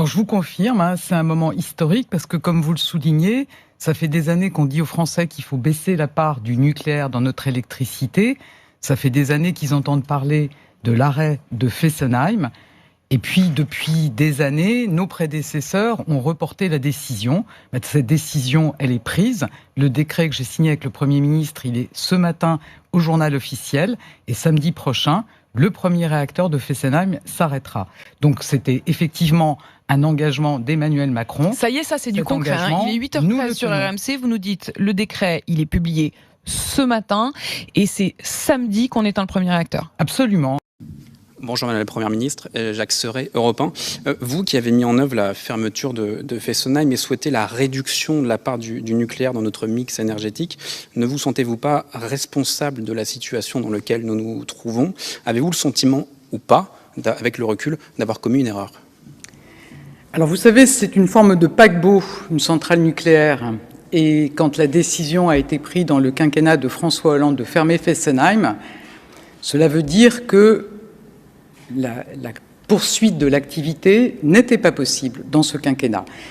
Alors je vous confirme, hein, c'est un moment historique parce que comme vous le soulignez, ça fait des années qu'on dit aux Français qu'il faut baisser la part du nucléaire dans notre électricité. Ça fait des années qu'ils entendent parler de l'arrêt de Fessenheim. Et puis, depuis des années, nos prédécesseurs ont reporté la décision. Cette décision, elle est prise. Le décret que j'ai signé avec le Premier ministre, il est ce matin au journal officiel. Et samedi prochain, le premier réacteur de Fessenheim s'arrêtera. Donc, c'était effectivement un engagement d'Emmanuel Macron. Ça y est, ça c'est du Cet concret. Il est 8h13 sur RMC. Vous nous dites, le décret, il est publié ce matin. Et c'est samedi qu'on éteint le premier réacteur. Absolument. Bonjour Madame la Première ministre, Jacques Serret, Europe 1. Vous qui avez mis en œuvre la fermeture de Fessenheim et souhaitez la réduction de la part du nucléaire dans notre mix énergétique, ne vous sentez-vous pas responsable de la situation dans laquelle nous nous trouvons? Avez-vous le sentiment, ou pas, avec le recul, d'avoir commis une erreur? Alors vous savez, c'est une forme de paquebot, une centrale nucléaire. Et quand la décision a été prise dans le quinquennat de François Hollande de fermer Fessenheim, cela veut dire que la poursuite de l'activité n'était pas possible dans ce quinquennat.